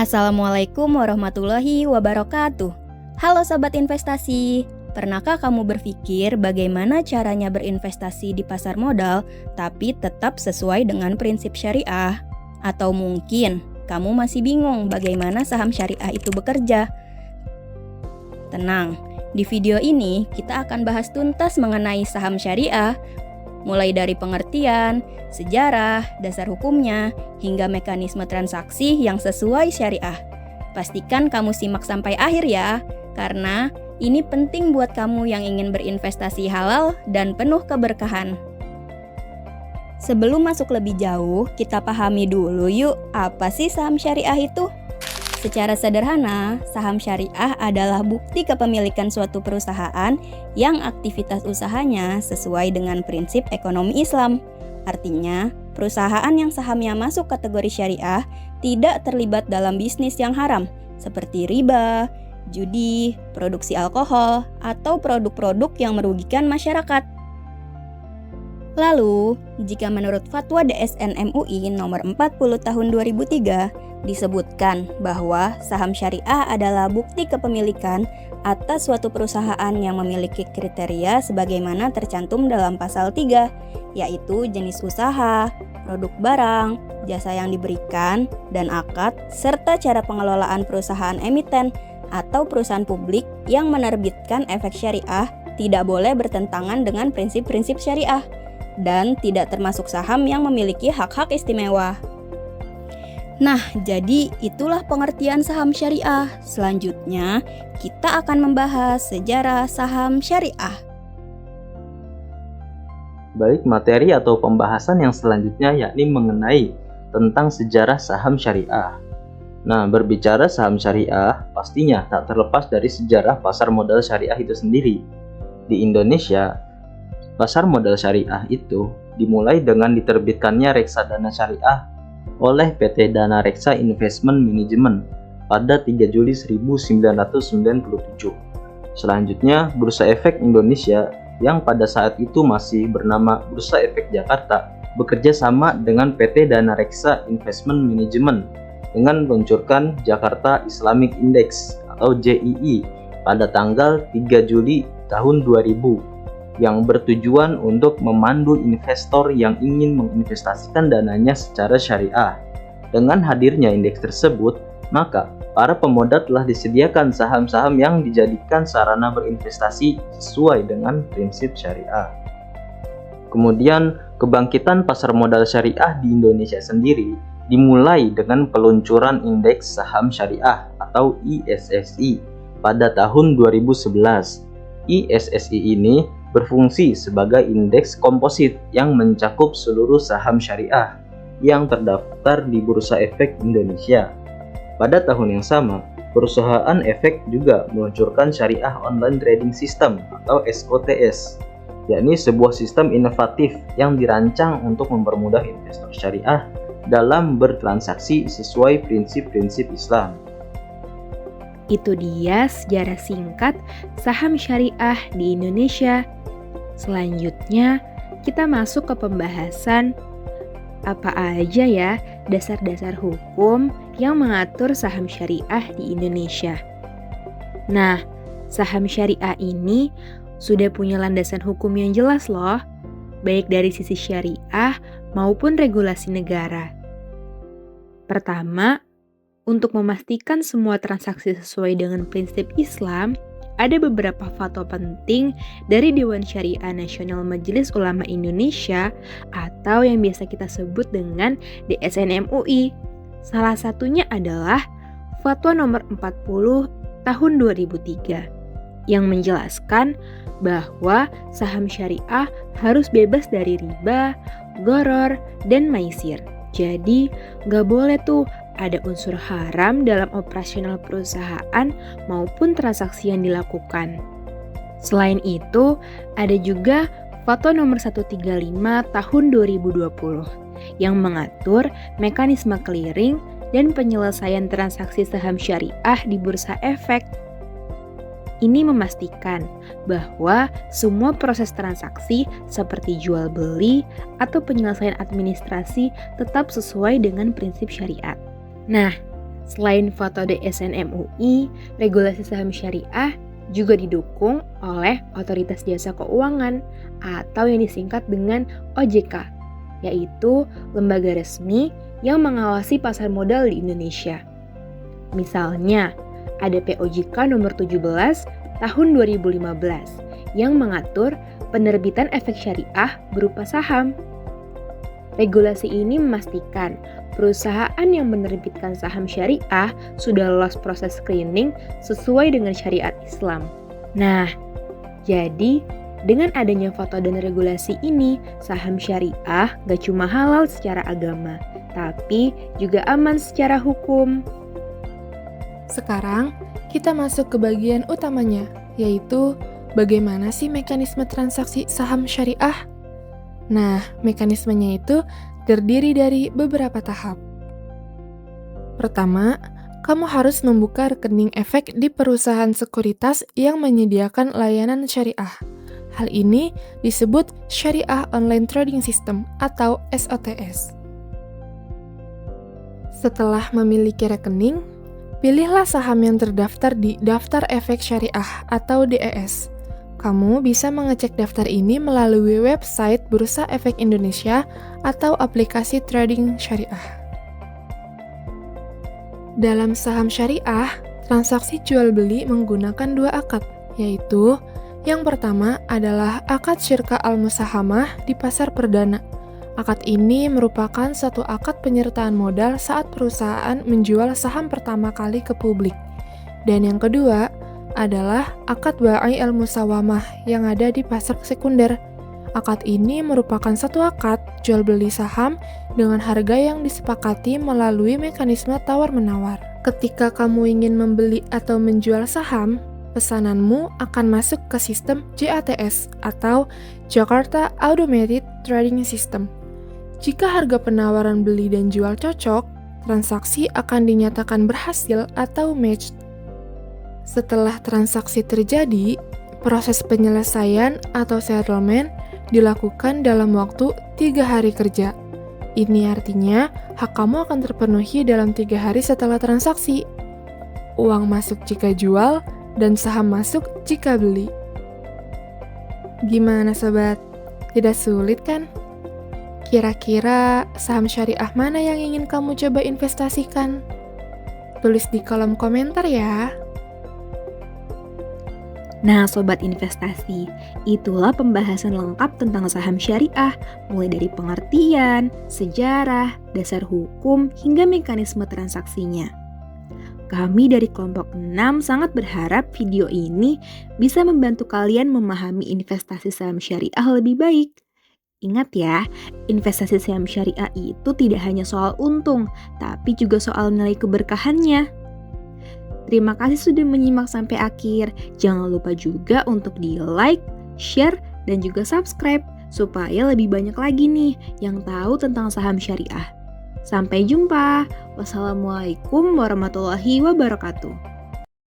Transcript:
Assalamualaikum warahmatullahi wabarakatuh. Halo Sobat Investasi, pernahkah kamu berpikir bagaimana caranya berinvestasi di pasar modal tapi tetap sesuai dengan prinsip syariah? Atau mungkin kamu masih bingung bagaimana saham syariah itu bekerja? Tenang, di video ini kita akan bahas tuntas mengenai saham syariah, mulai dari pengertian, sejarah, dasar hukumnya, hingga mekanisme transaksi yang sesuai syariah. Pastikan kamu simak sampai akhir ya, karena ini penting buat kamu yang ingin berinvestasi halal dan penuh keberkahan. Sebelum masuk lebih jauh, kita pahami dulu yuk, apa sih saham syariah itu? Secara sederhana, saham syariah adalah bukti kepemilikan suatu perusahaan yang aktivitas usahanya sesuai dengan prinsip ekonomi Islam. Artinya, perusahaan yang sahamnya masuk kategori syariah tidak terlibat dalam bisnis yang haram, seperti riba, judi, produksi alkohol, atau produk-produk yang merugikan masyarakat. Lalu, jika menurut Fatwa DSN MUI nomor 40 tahun 2003, disebutkan bahwa saham syariah adalah bukti kepemilikan atas suatu perusahaan yang memiliki kriteria sebagaimana tercantum dalam pasal 3, yaitu jenis usaha, produk barang, jasa yang diberikan, dan akad, serta cara pengelolaan perusahaan emiten atau perusahaan publik yang menerbitkan efek syariah tidak boleh bertentangan dengan prinsip-prinsip syariah dan tidak termasuk saham yang memiliki hak-hak istimewa. Nah, jadi itulah pengertian saham syariah. Selanjutnya, kita akan membahas sejarah saham syariah. Baik, materi atau pembahasan yang selanjutnya yakni mengenai tentang sejarah saham syariah. Nah, berbicara saham syariah, pastinya tak terlepas dari sejarah pasar modal syariah itu sendiri. Di Indonesia, pasar modal syariah itu dimulai dengan diterbitkannya reksadana syariah oleh PT Dana Reksa Investment Management pada 3 Juli 1997. Selanjutnya, Bursa Efek Indonesia yang pada saat itu masih bernama Bursa Efek Jakarta bekerja sama dengan PT Dana Reksa Investment Management dengan meluncurkan Jakarta Islamic Index atau JII pada tanggal 3 Juli tahun 2000 yang bertujuan untuk memandu investor yang ingin menginvestasikan dananya secara syariah. Dengan hadirnya indeks tersebut, maka para pemodal telah disediakan saham-saham yang dijadikan sarana berinvestasi sesuai dengan prinsip syariah. Kemudian, kebangkitan pasar modal syariah di Indonesia sendiri dimulai dengan peluncuran indeks saham syariah atau ISSI pada tahun 2011. ISSI ini berfungsi sebagai indeks komposit yang mencakup seluruh saham syariah yang terdaftar di Bursa Efek Indonesia. Pada tahun yang sama, perusahaan efek juga meluncurkan Syariah Online Trading System atau SOTS, yakni sebuah sistem inovatif yang dirancang untuk mempermudah investor syariah dalam bertransaksi sesuai prinsip-prinsip Islam. Itu dia sejarah singkat saham syariah di Indonesia. Selanjutnya, kita masuk ke pembahasan apa aja ya dasar-dasar hukum yang mengatur saham syariah di Indonesia. Nah, saham syariah ini sudah punya landasan hukum yang jelas loh, baik dari sisi syariah maupun regulasi negara. Pertama, untuk memastikan semua transaksi sesuai dengan prinsip Islam, ada beberapa fatwa penting dari Dewan Syariah Nasional Majelis Ulama Indonesia atau yang biasa kita sebut dengan DSN MUI. Salah satunya adalah Fatwa nomor 40 tahun 2003 yang menjelaskan bahwa saham syariah harus bebas dari riba, gharar, dan maisir. Jadi, gak boleh tuh ada unsur haram dalam operasional perusahaan maupun transaksi yang dilakukan. Selain itu, ada juga Fatwa nomor 135 tahun 2020 yang mengatur mekanisme clearing dan penyelesaian transaksi saham syariah di Bursa Efek. Ini memastikan bahwa semua proses transaksi seperti jual beli atau penyelesaian administrasi tetap sesuai dengan prinsip syariat. Nah, Selain foto DSN MUI, regulasi saham syariah juga didukung oleh Otoritas Jasa Keuangan atau yang disingkat dengan OJK, yaitu lembaga resmi yang mengawasi pasar modal di Indonesia. Misalnya, ada POJK nomor 17 tahun 2015 yang mengatur penerbitan efek syariah berupa saham. Regulasi ini memastikan perusahaan yang menerbitkan saham syariah sudah lolos proses screening sesuai dengan syariat Islam. Nah, jadi dengan adanya foto dan regulasi ini, saham syariah gak cuma halal secara agama, tapi juga aman secara hukum. Sekarang, kita masuk ke bagian utamanya, yaitu bagaimana sih mekanisme transaksi saham syariah? Nah, mekanismenya itu terdiri dari beberapa tahap. Pertama, kamu harus membuka rekening efek di perusahaan sekuritas yang menyediakan layanan syariah. Hal ini disebut Syariah Online Trading System atau SOTS. Setelah memiliki rekening, pilihlah saham yang terdaftar di Daftar Efek Syariah atau DES. Kamu bisa mengecek daftar ini melalui website Bursa Efek Indonesia atau aplikasi trading syariah. Dalam saham syariah, transaksi jual beli menggunakan dua akad, yaitu yang pertama adalah akad syirka al-musahamah di pasar perdana. Akad ini merupakan satu akad penyertaan modal saat perusahaan menjual saham pertama kali ke publik. Dan yang kedua adalah akad ba'i al-musawamah yang ada di pasar sekunder. Akad ini merupakan satu akad jual beli saham dengan harga yang disepakati melalui mekanisme tawar-menawar. Ketika kamu ingin membeli atau menjual saham, pesananmu akan masuk ke sistem JATS atau Jakarta Automated Trading System. Jika harga penawaran beli dan jual cocok, transaksi akan dinyatakan berhasil atau matched. Setelah transaksi terjadi, proses penyelesaian atau settlement dilakukan dalam waktu 3 hari kerja. Ini artinya hak kamu akan terpenuhi dalam 3 hari setelah transaksi. Uang masuk jika jual, dan saham masuk jika beli. Gimana sobat? Tidak sulit kan? Kira-kira saham syariah mana yang ingin kamu coba investasikan? Tulis di kolom komentar ya. Nah, sobat investasi, itulah pembahasan lengkap tentang saham syariah, mulai dari pengertian, sejarah, dasar hukum, hingga mekanisme transaksinya. Kami dari kelompok 6 sangat berharap video ini bisa membantu kalian memahami investasi saham syariah lebih baik. Ingat ya, investasi saham syariah itu tidak hanya soal untung, tapi juga soal nilai keberkahannya. Terima kasih sudah menyimak sampai akhir. Jangan lupa juga untuk di-like, share, dan juga subscribe supaya lebih banyak lagi nih yang tahu tentang saham syariah. Sampai jumpa. Wassalamualaikum warahmatullahi wabarakatuh.